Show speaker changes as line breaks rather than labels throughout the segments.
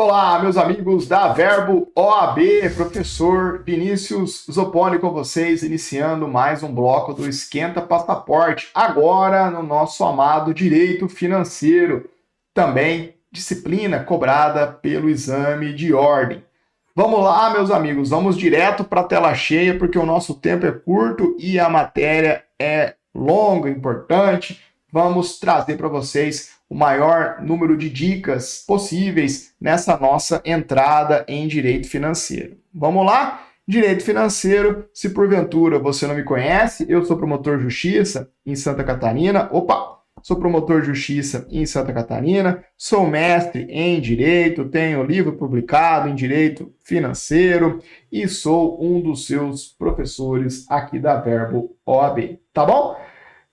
Olá, meus amigos da Verbo OAB, professor Vinícius Zoponi com vocês, iniciando mais um bloco do Esquenta Passaporte, agora no nosso amado Direito Financeiro, também disciplina cobrada pelo exame de ordem. Vamos lá, meus amigos, vamos direto para a tela cheia, porque o nosso tempo é curto e a matéria é longa, importante. Vamos trazer para vocês o maior número de dicas possíveis nessa nossa entrada em direito financeiro. Vamos lá? Direito financeiro, se porventura você não me conhece, eu sou promotor de justiça em Santa Catarina. Sou promotor de justiça em Santa Catarina, sou mestre em direito, tenho livro publicado em direito financeiro e sou um dos seus professores aqui da Verbo OAB, tá bom?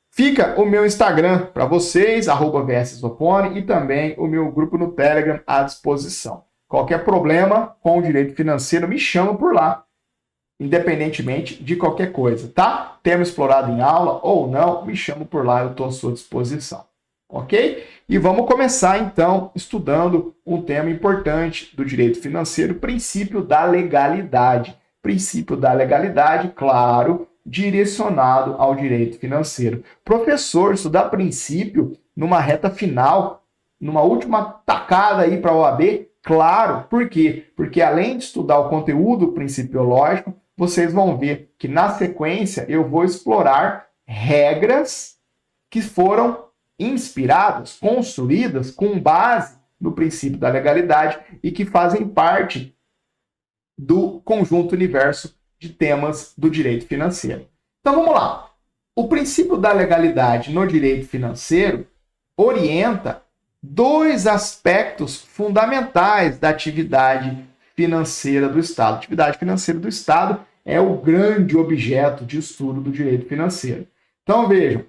Fica o meu Instagram para vocês, @vszoponi, e também o meu grupo no Telegram à disposição. Qualquer problema com o direito financeiro, me chama por lá, independentemente de qualquer coisa, tá? Tema explorado em aula ou não, me chama por lá, eu estou à sua disposição, ok? E vamos começar, então, estudando um tema importante do direito financeiro, princípio da legalidade. Princípio da legalidade, claro, direcionado ao direito financeiro. Professor, estudar princípio numa reta final, numa última tacada aí para a OAB? Claro, por quê? Porque além de estudar o conteúdo principiológico, vocês vão ver que na sequência eu vou explorar regras que foram inspiradas, construídas com base no princípio da legalidade e que fazem parte do conjunto universo de temas do direito financeiro. Então vamos lá. O princípio da legalidade no direito financeiro orienta dois aspectos fundamentais da atividade financeira do Estado. A atividade financeira do Estado é o grande objeto de estudo do direito financeiro. Então vejam,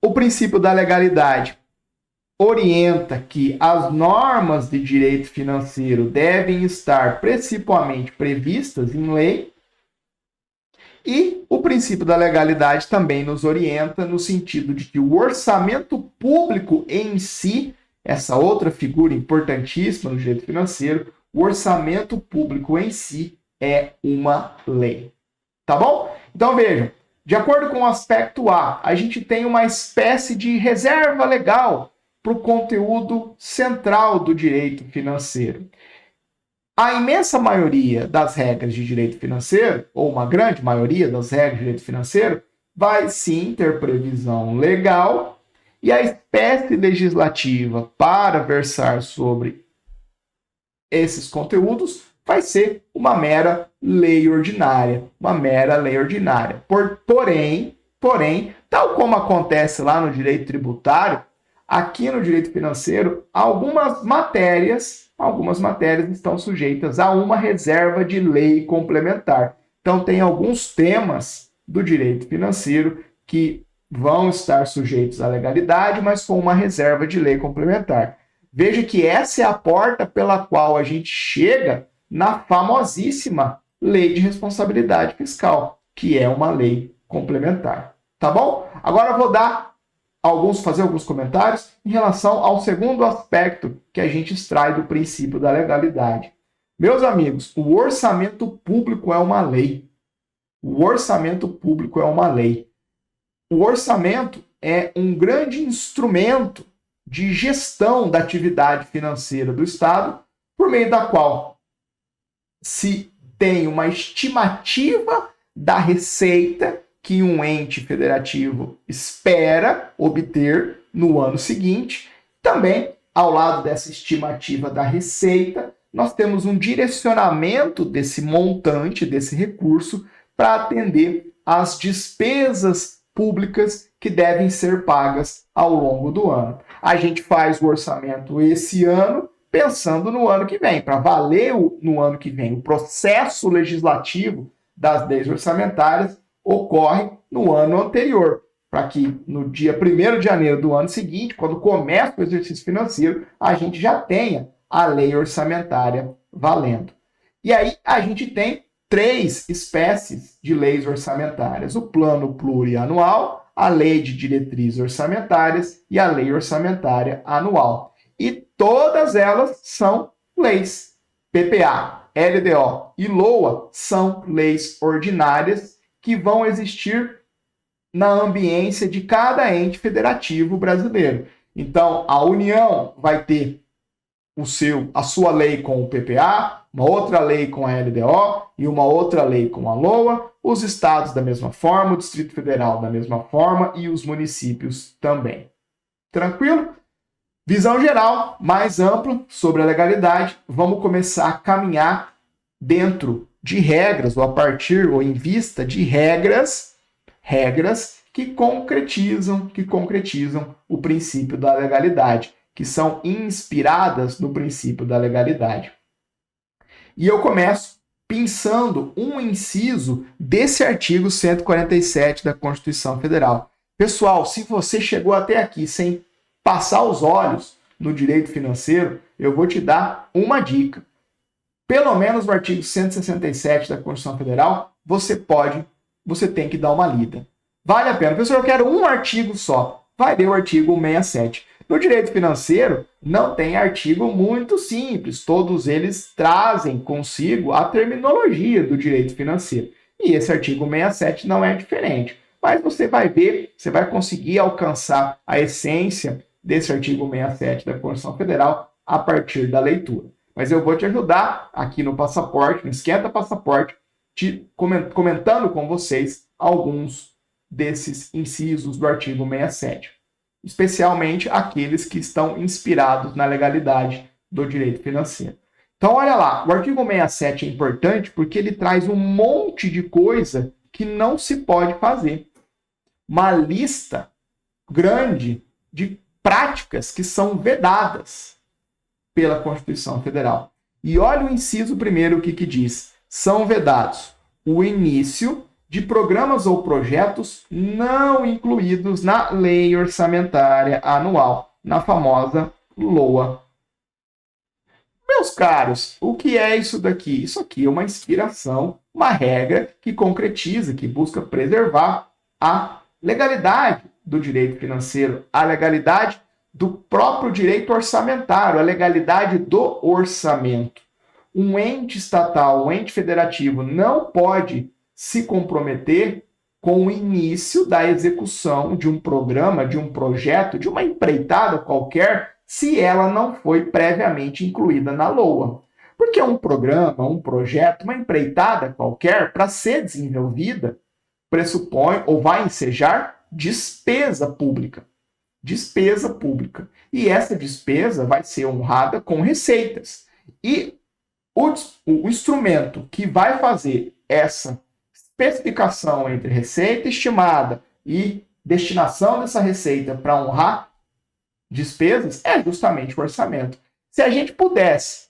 o princípio da legalidade orienta que as normas de direito financeiro devem estar principalmente previstas em lei. E o princípio da legalidade também nos orienta no sentido de que o orçamento público em si, essa outra figura importantíssima no direito financeiro, o orçamento público em si é uma lei. Tá bom? Então vejam, de acordo com o aspecto A, a gente tem uma espécie de reserva legal para o conteúdo central do direito financeiro. A imensa maioria das regras de direito financeiro, ou uma grande maioria das regras de direito financeiro, vai sim ter previsão legal, e a espécie legislativa para versar sobre esses conteúdos vai ser uma mera lei ordinária, Porém, tal como acontece lá no direito tributário, aqui no direito financeiro, algumas matérias estão sujeitas a uma reserva de lei complementar. Então, tem alguns temas do direito financeiro que vão estar sujeitos à legalidade, mas com uma reserva de lei complementar. Veja que essa é a porta pela qual a gente chega na famosíssima Lei de Responsabilidade Fiscal, que é uma lei complementar. Tá bom? Agora eu vou fazer alguns comentários em relação ao segundo aspecto que a gente extrai do princípio da legalidade. Meus amigos, o orçamento público é uma lei. O orçamento público é uma lei. O orçamento é um grande instrumento de gestão da atividade financeira do Estado, por meio da qual se tem uma estimativa da receita que um ente federativo espera obter no ano seguinte. Também, ao lado dessa estimativa da receita, nós temos um direcionamento desse montante, desse recurso, para atender às despesas públicas que devem ser pagas ao longo do ano. A gente faz o orçamento esse ano, pensando no ano que vem, para valer no ano que vem. O processo legislativo das leis orçamentárias ocorre no ano anterior, para que no dia 1º de janeiro do ano seguinte, quando começa o exercício financeiro, a gente já tenha a lei orçamentária valendo. E aí a gente tem 3 espécies de leis orçamentárias: o plano plurianual, a lei de diretrizes orçamentárias e a lei orçamentária anual. E todas elas são leis. PPA, LDO e LOA são leis ordinárias que vão existir na ambiência de cada ente federativo brasileiro. Então, a União vai ter a sua lei com o PPA, uma outra lei com a LDO e uma outra lei com a LOA, os estados da mesma forma, o Distrito Federal da mesma forma e os municípios também. Tranquilo? Visão geral, mais ampla sobre a legalidade. Vamos começar a caminhar dentro de regras, ou a partir ou em vista de regras que concretizam o princípio da legalidade, que são inspiradas no princípio da legalidade. E eu começo pensando um inciso desse artigo 147 da Constituição Federal. Pessoal, se você chegou até aqui sem passar os olhos no direito financeiro, eu vou te dar uma dica. Pelo menos no artigo 167 da Constituição Federal, você tem que dar uma lida. Vale a pena. Professor, eu quero um artigo só. Vai ler o artigo 167. No direito financeiro, não tem artigo muito simples. Todos eles trazem consigo a terminologia do direito financeiro. E esse artigo 167 não é diferente. Mas você vai ver, você vai conseguir alcançar a essência desse artigo 167 da Constituição Federal a partir da leitura. Mas eu vou te ajudar aqui no Passaporte, no Esquenta Passaporte, comentando com vocês alguns desses incisos do artigo 167, especialmente aqueles que estão inspirados na legalidade do direito financeiro. Então, olha lá, o artigo 167 é importante porque ele traz um monte de coisa que não se pode fazer. Uma lista grande de práticas que são vedadas pela Constituição Federal. E olha o inciso primeiro, o que diz. São vedados o início de programas ou projetos não incluídos na Lei Orçamentária Anual, na famosa LOA. Meus caros, o que é isso daqui? Isso aqui é uma inspiração, uma regra que concretiza, que busca preservar a legalidade do direito financeiro, a legalidade do próprio direito orçamentário, a legalidade do orçamento. Um ente estatal, um ente federativo não pode se comprometer com o início da execução de um programa, de um projeto, de uma empreitada qualquer, se ela não foi previamente incluída na LOA. Porque um programa, um projeto, uma empreitada qualquer, para ser desenvolvida, pressupõe ou vai ensejar despesa pública. Despesa pública. E essa despesa vai ser honrada com receitas. E o instrumento que vai fazer essa especificação entre receita estimada e destinação dessa receita para honrar despesas é justamente o orçamento. Se a gente pudesse,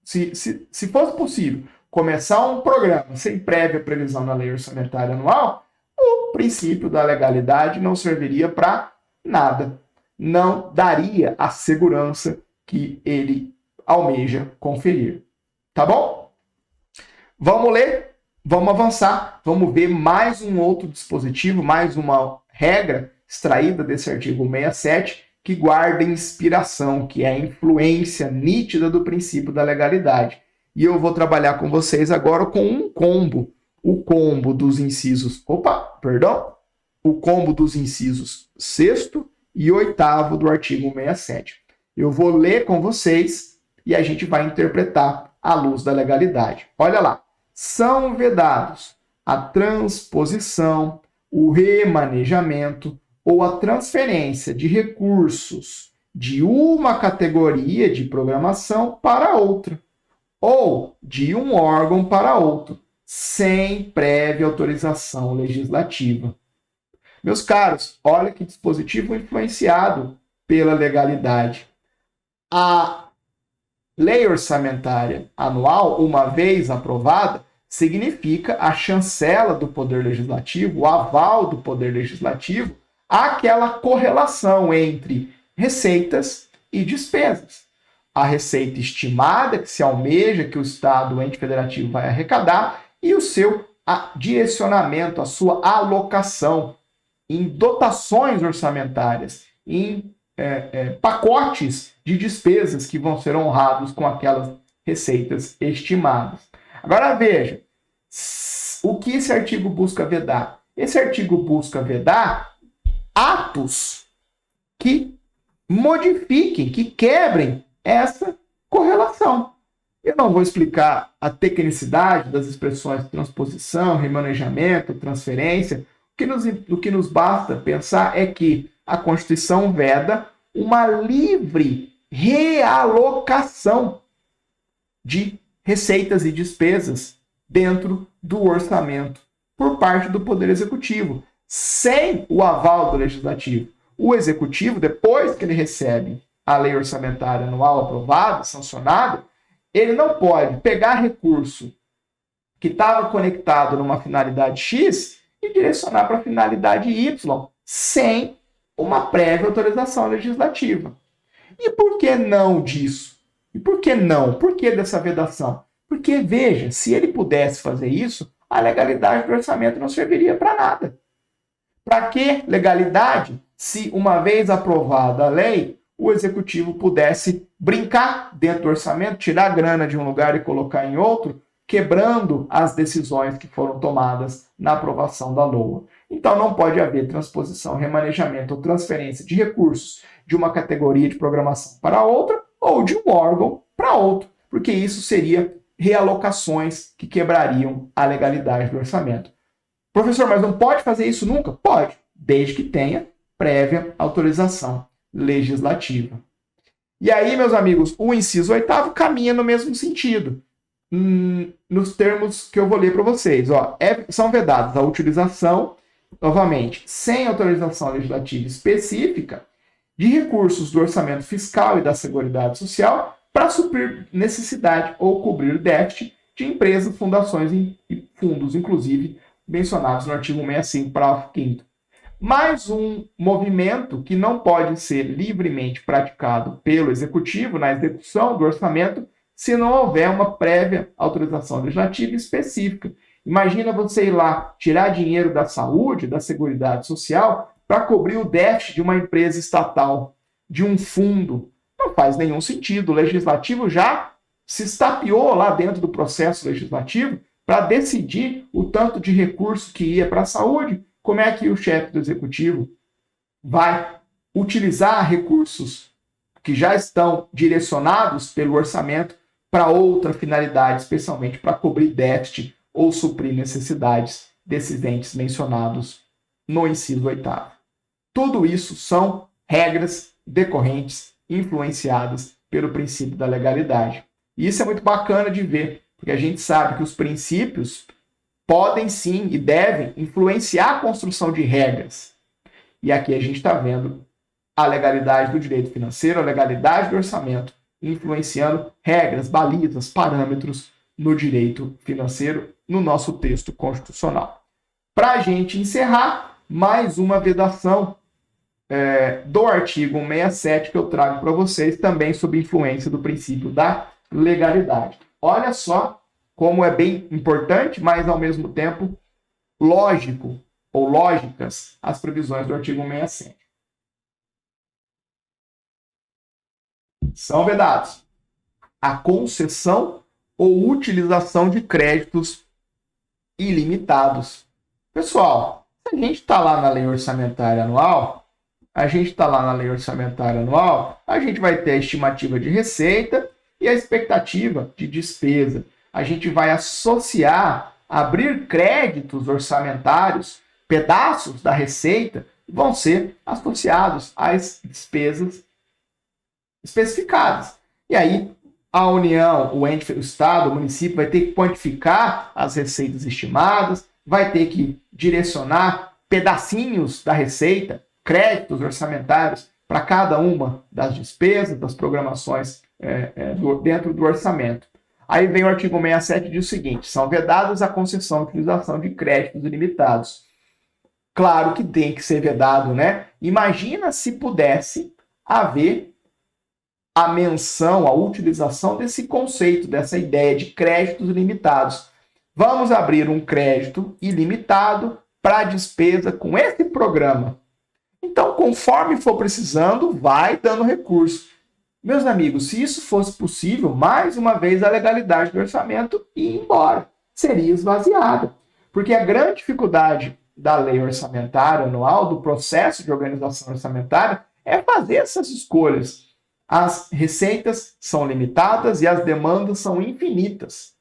se fosse possível começar um programa sem prévia previsão na Lei Orçamentária Anual, o princípio da legalidade não serviria para nada. Não daria a segurança que ele almeja conferir. Tá bom? Vamos ler, vamos avançar, vamos ver mais um outro dispositivo, mais uma regra extraída desse artigo 167 que guarda inspiração, que é a influência nítida do princípio da legalidade. E eu vou trabalhar com vocês agora com um combo. O combo dos incisos... O combo dos incisos 6º e 8º do artigo 167. Eu vou ler com vocês e a gente vai interpretar à luz da legalidade. Olha lá. São vedados a transposição, o remanejamento ou a transferência de recursos de uma categoria de programação para outra, ou de um órgão para outro, sem prévia autorização legislativa. Meus caros, olha que dispositivo influenciado pela legalidade. A Lei Orçamentária Anual, uma vez aprovada, significa a chancela do Poder Legislativo, o aval do Poder Legislativo, àquela correlação entre receitas e despesas. A receita estimada que se almeja que o Estado, o ente federativo, vai arrecadar e o seu direcionamento, a sua alocação em dotações orçamentárias, em pacotes de despesas que vão ser honrados com aquelas receitas estimadas. Agora veja, o que esse artigo busca vedar? Esse artigo busca vedar atos que modifiquem, que quebrem essa correlação. Eu não vou explicar a tecnicidade das expressões transposição, remanejamento, transferência. O que nos basta pensar é que a Constituição veda uma livre realocação de receitas e despesas dentro do orçamento por parte do Poder Executivo, sem o aval do Legislativo. O Executivo, depois que ele recebe a lei orçamentária anual aprovada, sancionada, ele não pode pegar recurso que estava conectado numa finalidade X e direcionar para a finalidade Y, sem uma prévia autorização legislativa. E por que não disso? E por que não? Por que dessa vedação? Porque, veja, se ele pudesse fazer isso, a legalidade do orçamento não serviria para nada. Para que legalidade se, uma vez aprovada a lei, o executivo pudesse brincar dentro do orçamento, tirar grana de um lugar e colocar em outro, quebrando as decisões que foram tomadas na aprovação da LOA. Então não pode haver transposição, remanejamento ou transferência de recursos de uma categoria de programação para outra ou de um órgão para outro, porque isso seria realocações que quebrariam a legalidade do orçamento. Professor, mas não pode fazer isso nunca? Pode, desde que tenha prévia autorização legislativa. E aí, meus amigos, o inciso 8º caminha no mesmo sentido, nos termos que eu vou ler para vocês. São vedados a utilização, novamente, sem autorização legislativa específica, de recursos do orçamento fiscal e da Seguridade Social para suprir necessidade ou cobrir déficit de empresas, fundações e fundos, inclusive mencionados no artigo 65, parágrafo 5º. Mais um movimento que não pode ser livremente praticado pelo Executivo na execução do orçamento se não houver uma prévia autorização legislativa específica. Imagina você ir lá tirar dinheiro da saúde, da Seguridade Social, para cobrir o déficit de uma empresa estatal, de um fundo. Não faz nenhum sentido. O Legislativo já se estapeou lá dentro do processo legislativo para decidir o tanto de recurso que ia para a saúde. Como é que o chefe do Executivo vai utilizar recursos que já estão direcionados pelo orçamento para outra finalidade, especialmente para cobrir déficit ou suprir necessidades desses entes mencionados no inciso 8º. Tudo isso são regras decorrentes, influenciadas pelo princípio da legalidade. E isso é muito bacana de ver, porque a gente sabe que os princípios podem sim e devem influenciar a construção de regras. E aqui a gente está vendo a legalidade do direito financeiro, a legalidade do orçamento, influenciando regras, balizas, parâmetros no direito financeiro, no nosso texto constitucional. Para a gente encerrar, mais uma vedação do artigo 167 que eu trago para vocês, também sob influência do princípio da legalidade. Olha só como é bem importante, mas ao mesmo tempo lógico ou lógicas as previsões do artigo 167. São vedados a concessão ou utilização de créditos ilimitados. Pessoal, se a gente está lá na lei orçamentária anual, a gente vai ter a estimativa de receita e a expectativa de despesa. A gente vai associar, abrir créditos orçamentários, pedaços da receita, vão ser associados às despesas especificadas. E aí, a União, o ente, o Estado, o município vai ter que quantificar as receitas estimadas, vai ter que direcionar pedacinhos da receita, créditos orçamentários, para cada uma das despesas, das programações dentro do orçamento. Aí vem o artigo 167 e diz o seguinte: são vedados a concessão e utilização de créditos ilimitados. Claro que tem que ser vedado, né? Imagina se pudesse haver a menção, a utilização desse conceito, dessa ideia de créditos ilimitados. Vamos abrir um crédito ilimitado para despesa com esse programa. Então, conforme for precisando, vai dando recurso. Meus amigos, se isso fosse possível, mais uma vez a legalidade do orçamento ia embora, seria esvaziada. Porque a grande dificuldade da lei orçamentária anual, do processo de organização orçamentária, é fazer essas escolhas. As receitas são limitadas e as demandas são infinitas.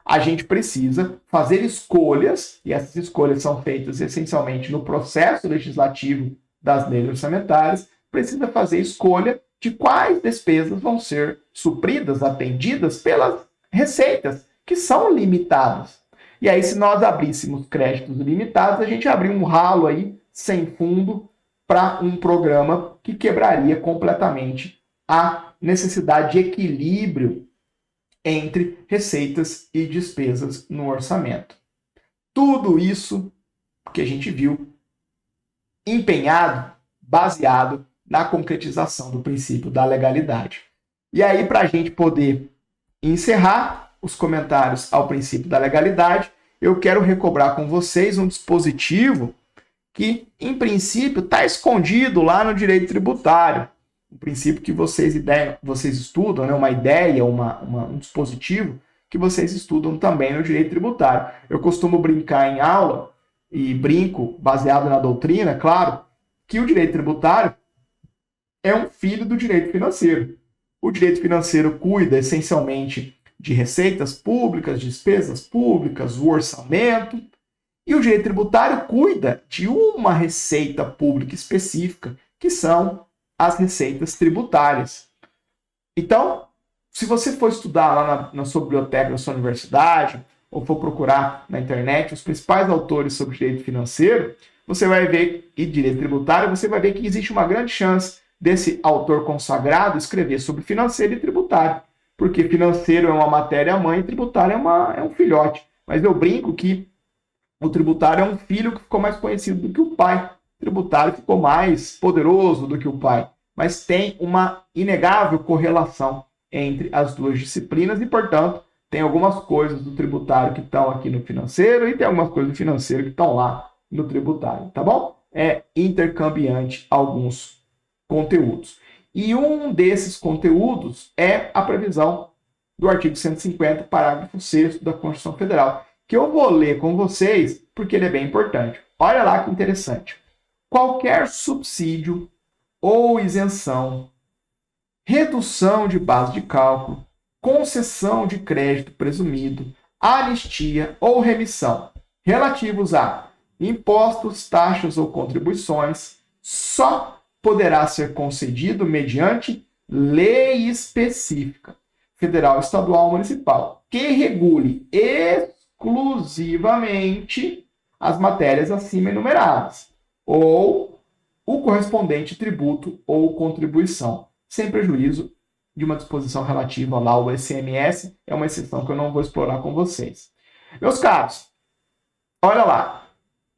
A gente precisa fazer escolhas, e essas escolhas são feitas essencialmente no processo legislativo das leis orçamentárias, precisa fazer escolha de quais despesas vão ser supridas, atendidas pelas receitas, que são limitadas. E aí, se nós abríssemos créditos limitados, a gente abriu um ralo aí, sem fundo, para um programa que quebraria completamente a necessidade de equilíbrio entre receitas e despesas no orçamento. Tudo isso que a gente viu empenhado, baseado na concretização do princípio da legalidade. E aí, para a gente poder encerrar os comentários ao princípio da legalidade, eu quero recobrar com vocês um dispositivo que, em princípio, está escondido lá no direito tributário. Um princípio que vocês estudam, né? Uma ideia, um dispositivo que vocês estudam também no direito tributário. Eu costumo brincar em aula, e brinco baseado na doutrina, claro, que o direito tributário é um filho do direito financeiro. O direito financeiro cuida essencialmente de receitas públicas, despesas públicas, o orçamento, e o direito tributário cuida de uma receita pública específica, que são as receitas tributárias. Então, se você for estudar lá na sua biblioteca da sua universidade, ou for procurar na internet os principais autores sobre direito financeiro, você vai ver, e direito tributário, você vai ver que existe uma grande chance desse autor consagrado escrever sobre financeiro e tributário, porque financeiro é uma matéria-mãe e tributário é um filhote. Mas eu brinco que o tributário é um filho que ficou mais conhecido do que o pai. O tributário ficou mais poderoso do que o pai. Mas tem uma inegável correlação entre as duas disciplinas e, portanto, tem algumas coisas do tributário que estão aqui no financeiro e tem algumas coisas do financeiro que estão lá no tributário, tá bom? É intercambiante alguns conteúdos. E um desses conteúdos é a previsão do artigo 150, parágrafo 6º da Constituição Federal, que eu vou ler com vocês porque ele é bem importante. Olha lá que interessante. Qualquer subsídio ou isenção, redução de base de cálculo, concessão de crédito presumido, anistia ou remissão relativos a impostos, taxas ou contribuições só poderá ser concedido mediante lei específica, federal, estadual ou municipal, que regule exclusivamente as matérias acima enumeradas, ou o correspondente tributo ou contribuição, sem prejuízo de uma disposição relativa lá ao ICMS, é uma exceção que eu não vou explorar com vocês. Meus caros, olha lá,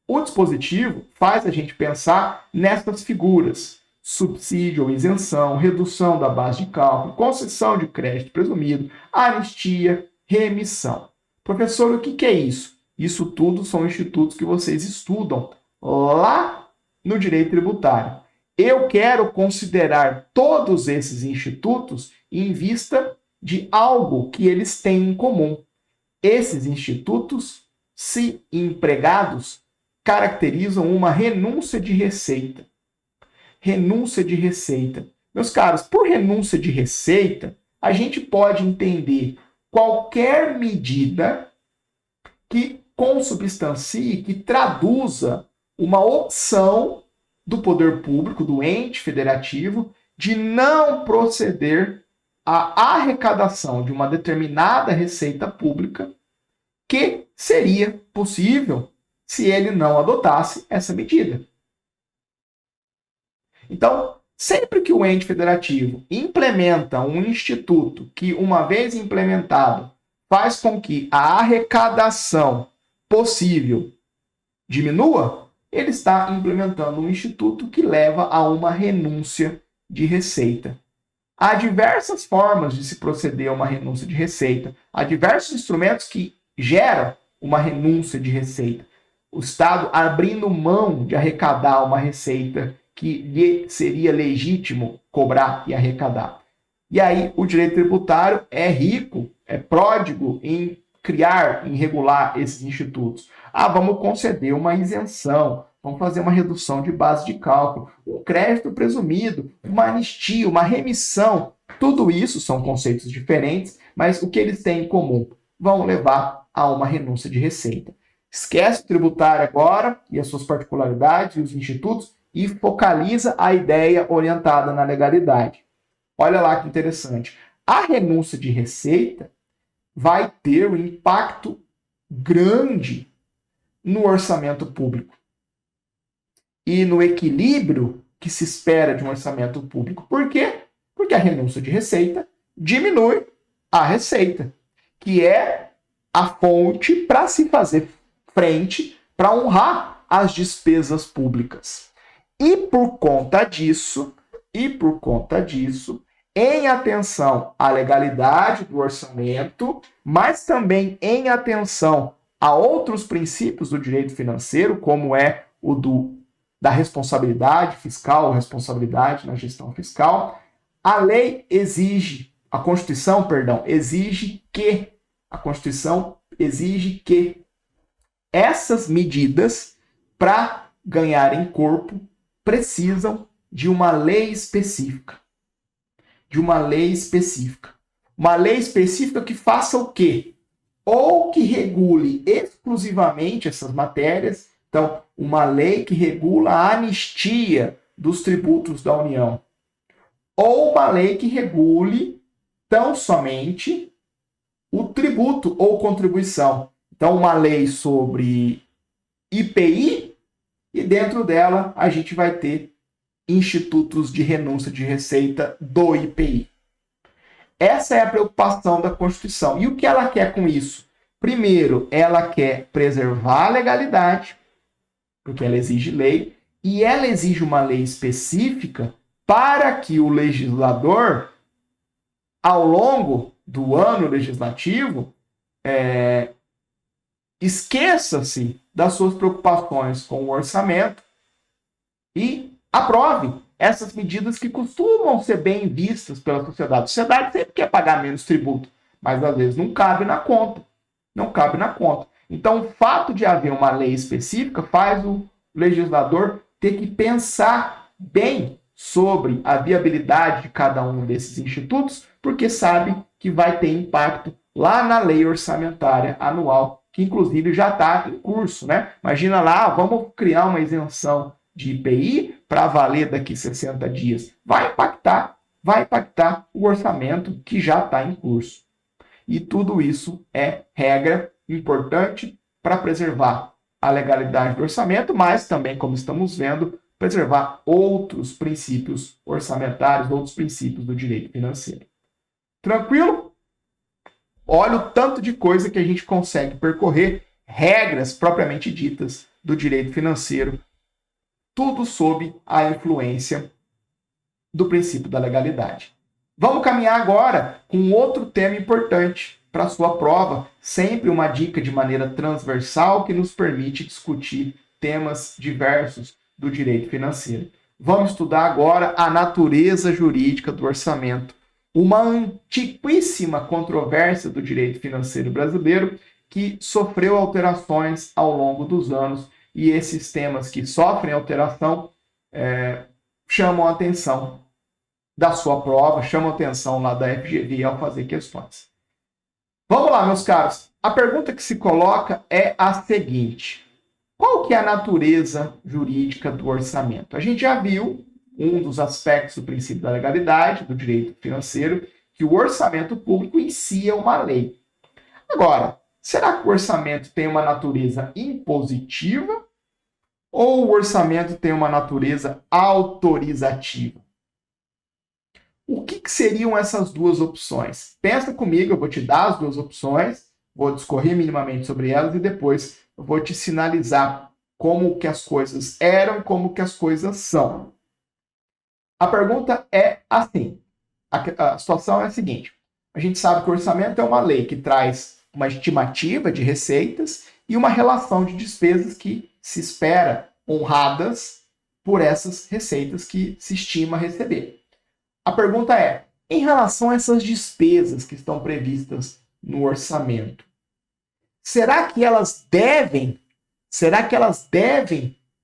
o dispositivo faz a gente pensar nessas figuras: subsídio ou isenção, redução da base de cálculo, concessão de crédito presumido, anistia, remissão. Professor, o que é isso? Isso tudo são institutos que vocês estudam lá no direito tributário. Eu quero considerar todos esses institutos em vista de algo que eles têm em comum. Esses institutos, se empregados, caracterizam uma renúncia de receita. Renúncia de receita. Meus caros, por renúncia de receita, a gente pode entender qualquer medida que consubstancie, que traduza uma opção do poder público, do ente federativo, de não proceder à arrecadação de uma determinada receita pública, que seria possível se ele não adotasse essa medida. Então, sempre que o ente federativo implementa um instituto que, uma vez implementado, faz com que a arrecadação possível diminua, ele está implementando um instituto que leva a uma renúncia de receita. Há diversas formas de se proceder a uma renúncia de receita. Há diversos instrumentos que geram uma renúncia de receita. o Estado abrindo mão de arrecadar uma receita que lhe seria legítimo cobrar e arrecadar. E aí o direito tributário é rico, é pródigo em criar, em regular esses institutos. Vamos conceder uma isenção, vamos fazer uma redução de base de cálculo, um crédito presumido, uma anistia, uma remissão. Tudo isso são conceitos diferentes, mas o que eles têm em comum? Vão levar a uma renúncia de receita. Esquece o tributário agora e as suas particularidades e os institutos e focaliza a ideia orientada na legalidade. Olha lá que interessante. A renúncia de receita vai ter um impacto grande no orçamento público e no equilíbrio que se espera de um orçamento público. Por quê? Porque a renúncia de receita diminui a receita, que é a fonte para se fazer frente, para honrar as despesas públicas. E por conta disso, em atenção à legalidade do orçamento, mas também em atenção a outros princípios do direito financeiro, como é o da responsabilidade fiscal, responsabilidade na gestão fiscal, a Constituição exige que essas medidas, para ganharem corpo, precisam de uma lei específica. Uma lei específica que faça o quê? Ou que regule exclusivamente essas matérias. Então, uma lei que regula a anistia dos tributos da União. Ou uma lei que regule tão somente o tributo ou contribuição. Então, uma lei sobre IPI e dentro dela a gente vai ter institutos de renúncia de receita do IPI. Essa é a preocupação da Constituição. E o que ela quer com isso? Primeiro, ela quer preservar a legalidade, porque ela exige lei, e ela exige uma lei específica para que o legislador, ao longo do ano legislativo, esqueça-se das suas preocupações com o orçamento e aprove essas medidas que costumam ser bem vistas pela sociedade. A sociedade sempre quer pagar menos tributo, mas às vezes não cabe na conta. Então, o fato de haver uma lei específica faz o legislador ter que pensar bem sobre a viabilidade de cada um desses institutos, porque sabe que vai ter impacto lá na lei orçamentária anual, que inclusive já está em curso, né? Imagina lá, vamos criar uma isenção de IPI para valer daqui 60 dias. Vai impactar o orçamento que já está em curso. E tudo isso é regra importante para preservar a legalidade do orçamento, mas também, como estamos vendo, preservar outros princípios orçamentários, outros princípios do direito financeiro. Tranquilo? Olha o tanto de coisa que a gente consegue percorrer, regras propriamente ditas do direito financeiro, tudo sob a influência do princípio da legalidade. Vamos caminhar agora com outro tema importante para a sua prova, sempre uma dica de maneira transversal que nos permite discutir temas diversos do direito financeiro. Vamos estudar agora a natureza jurídica do orçamento, uma antiquíssima controvérsia do direito financeiro brasileiro que sofreu alterações ao longo dos anos, e esses temas que sofrem alteração chamam a atenção da sua prova, chamam a atenção lá da FGV ao fazer questões. Vamos lá, meus caros. A pergunta que se coloca é a seguinte: qual que é a natureza jurídica do orçamento? A gente já viu um dos aspectos do princípio da legalidade, do direito financeiro, que o orçamento público em si é uma lei. Agora, será que o orçamento tem uma natureza impositiva ou o orçamento tem uma natureza autorizativa? O que seriam essas duas opções? Pensa comigo, eu vou te dar as duas opções, vou discorrer minimamente sobre elas e depois eu vou te sinalizar como que as coisas eram, como que as coisas são. A pergunta é assim, a situação é a seguinte: a gente sabe que o orçamento é uma lei que traz uma estimativa de receitas e uma relação de despesas que se espera honradas por essas receitas que se estima receber. A pergunta é, em relação a essas despesas que estão previstas no orçamento, será que elas devem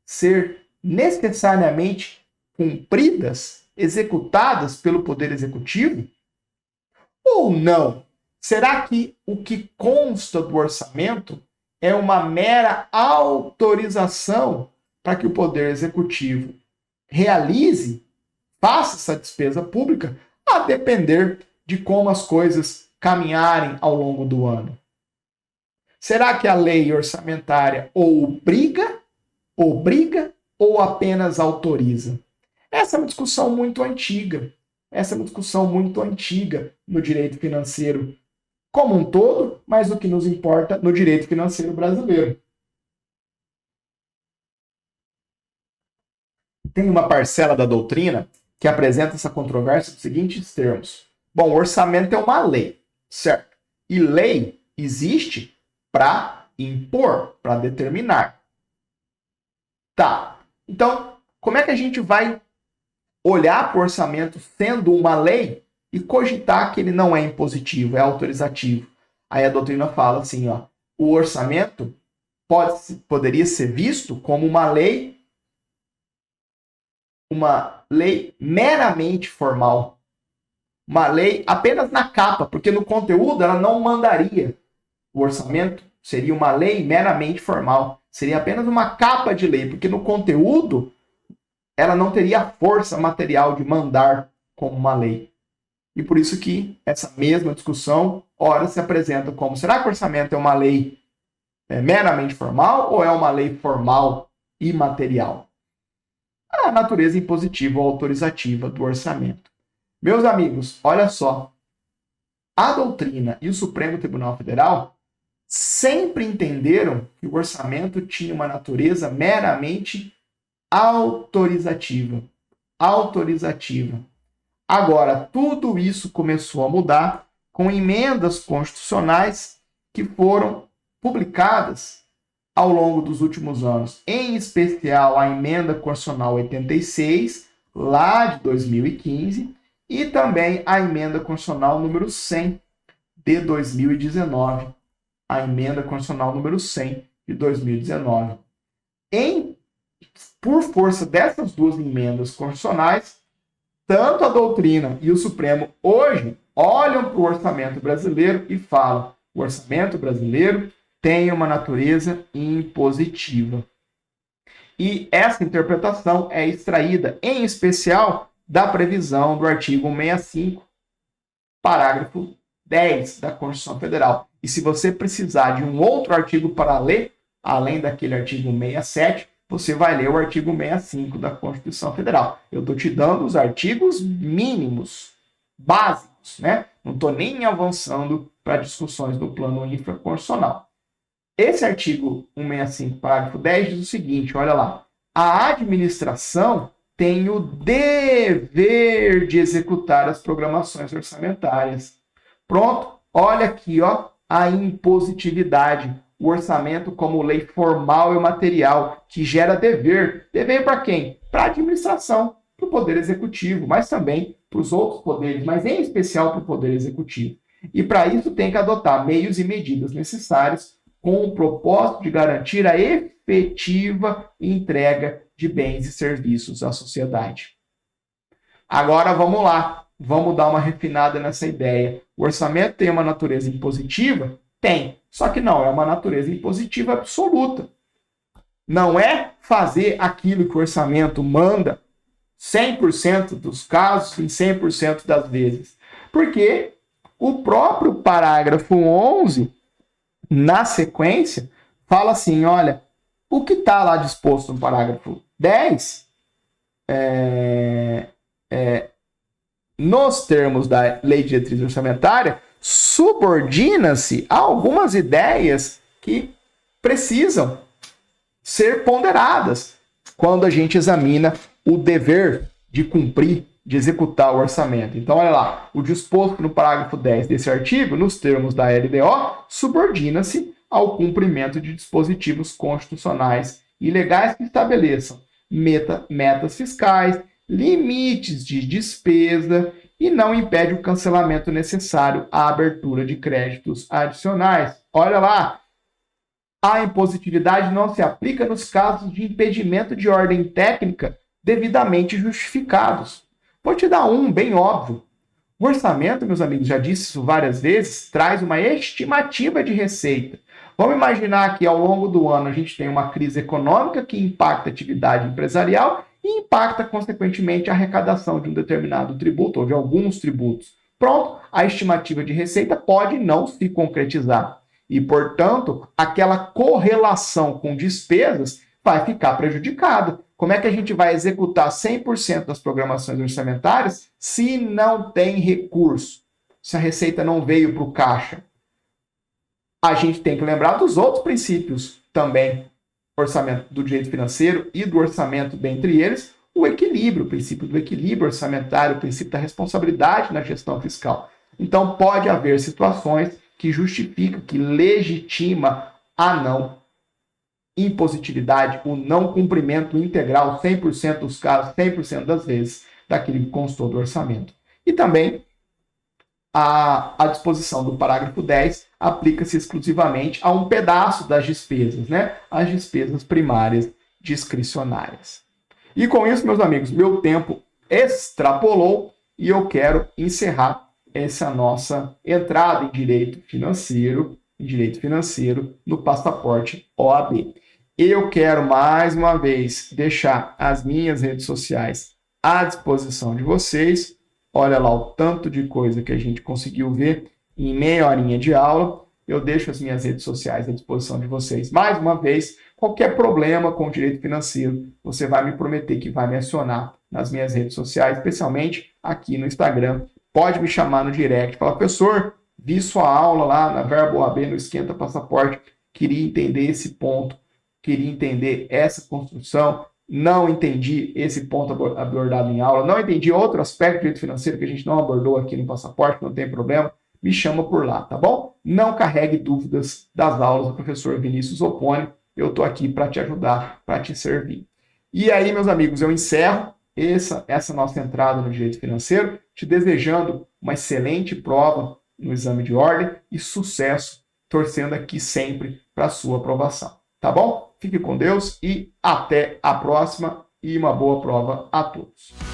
ser necessariamente cumpridas, executadas pelo Poder Executivo? Ou não? Será que o que consta do orçamento é uma mera autorização para que o Poder Executivo realize, faça essa despesa pública, a depender de como as coisas caminharem ao longo do ano? Será que a lei orçamentária obriga ou apenas autoriza? Essa é uma discussão muito antiga. No direito financeiro como um todo, mas o que nos importa no direito financeiro brasileiro. Tem uma parcela da doutrina que apresenta essa controvérsia nos seguintes termos. Bom, o orçamento é uma lei, certo? E lei existe para impor, para determinar. Tá, então, como é que a gente vai olhar para o orçamento sendo uma lei e cogitar que ele não é impositivo, é autorizativo? Aí a doutrina fala assim, ó, o orçamento poderia ser visto como uma lei meramente formal. Uma lei apenas na capa, porque no conteúdo ela não mandaria. O orçamento seria uma lei meramente formal. Seria apenas uma capa de lei, porque no conteúdo ela não teria força material de mandar como uma lei. E por isso que essa mesma discussão, ora se apresenta como, será que o orçamento é uma lei meramente formal ou é uma lei formal e material? A natureza impositiva ou autorizativa do orçamento. Meus amigos, olha só. A doutrina e o Supremo Tribunal Federal sempre entenderam que o orçamento tinha uma natureza meramente autorizativa. Agora, tudo isso começou a mudar com emendas constitucionais que foram publicadas ao longo dos últimos anos, em especial a emenda constitucional 86, lá de 2015, e também a emenda constitucional número 100 de 2019. A emenda constitucional número 100 de 2019. Por força dessas duas emendas constitucionais, tanto a doutrina e o Supremo hoje olham para o orçamento brasileiro e falam: o orçamento brasileiro tem uma natureza impositiva. E essa interpretação é extraída, em especial, da previsão do artigo 165, parágrafo 10 da Constituição Federal. E se você precisar de um outro artigo para ler, além daquele artigo 67, você vai ler o artigo 65 da Constituição Federal. Eu estou te dando os artigos mínimos, básicos, né? Não estou nem avançando para discussões do plano infraconstitucional. Esse artigo 165, parágrafo 10, diz o seguinte, olha lá. A administração tem o dever de executar as programações orçamentárias. Pronto, olha aqui, ó, a impositividade. O orçamento como lei formal e material, que gera dever. Dever para quem? Para a administração, para o Poder Executivo, mas também para os outros poderes, mas em especial para o Poder Executivo. E para isso tem que adotar meios e medidas necessários com o propósito de garantir a efetiva entrega de bens e serviços à sociedade. Agora vamos lá, vamos dar uma refinada nessa ideia. O orçamento tem uma natureza impositiva? Tem, só que não é uma natureza impositiva absoluta. Não é fazer aquilo que o orçamento manda 100% dos casos, em 100% das vezes. Porque o próprio parágrafo 11, na sequência, fala assim, olha, o que está lá disposto no parágrafo 10, nos termos da Lei de Diretriz Orçamentária, subordina-se a algumas ideias que precisam ser ponderadas quando a gente examina o dever de cumprir, de executar o orçamento. Então, olha lá, o disposto no parágrafo 10 desse artigo, nos termos da LDO, subordina-se ao cumprimento de dispositivos constitucionais e legais que estabeleçam metas fiscais, limites de despesa e não impede o cancelamento necessário à abertura de créditos adicionais. Olha lá, a impositividade não se aplica nos casos de impedimento de ordem técnica devidamente justificados. Vou te dar um bem óbvio. O orçamento, meus amigos, já disse isso várias vezes, traz uma estimativa de receita. Vamos imaginar que ao longo do ano a gente tem uma crise econômica que impacta a atividade empresarial e impacta, consequentemente, a arrecadação de um determinado tributo ou de alguns tributos. Pronto, a estimativa de receita pode não se concretizar. E, portanto, aquela correlação com despesas vai ficar prejudicada. Como é que a gente vai executar 100% das programações orçamentárias se não tem recurso? Se a receita não veio para o caixa? A gente tem que lembrar dos outros princípios também, orçamento do direito financeiro e do orçamento, dentre eles, o equilíbrio, o princípio do equilíbrio orçamentário, o princípio da responsabilidade na gestão fiscal. Então, pode haver situações que justificam, que legitima a não impositividade, o não cumprimento integral, 100% dos casos, 100% das vezes, daquilo que constou do orçamento. E também a disposição do parágrafo 10 aplica-se exclusivamente a um pedaço das despesas, né? As despesas primárias discricionárias. E com isso, meus amigos, meu tempo extrapolou e eu quero encerrar essa nossa entrada em direito financeiro no passaporte OAB. Eu quero mais uma vez deixar as minhas redes sociais à disposição de vocês. Olha lá o tanto de coisa que a gente conseguiu ver em meia horinha de aula. Eu deixo as minhas redes sociais à disposição de vocês. Mais uma vez, qualquer problema com o direito financeiro, você vai me prometer que vai me acionar nas minhas redes sociais, especialmente aqui no Instagram. Pode me chamar no direct. Fala, professor, vi sua aula lá na Verbo OAB, no Esquenta Passaporte. Queria entender esse ponto, queria entender essa construção. Não entendi esse ponto abordado em aula, não entendi outro aspecto do direito financeiro que a gente não abordou aqui no passaporte, não tem problema, me chama por lá, tá bom? Não carregue dúvidas das aulas do professor Vinícius Opponi, eu estou aqui para te ajudar, para te servir. E aí, meus amigos, eu encerro essa nossa entrada no direito financeiro, te desejando uma excelente prova no exame de ordem e sucesso, torcendo aqui sempre para a sua aprovação, tá bom? Fique com Deus e até a próxima e uma boa prova a todos.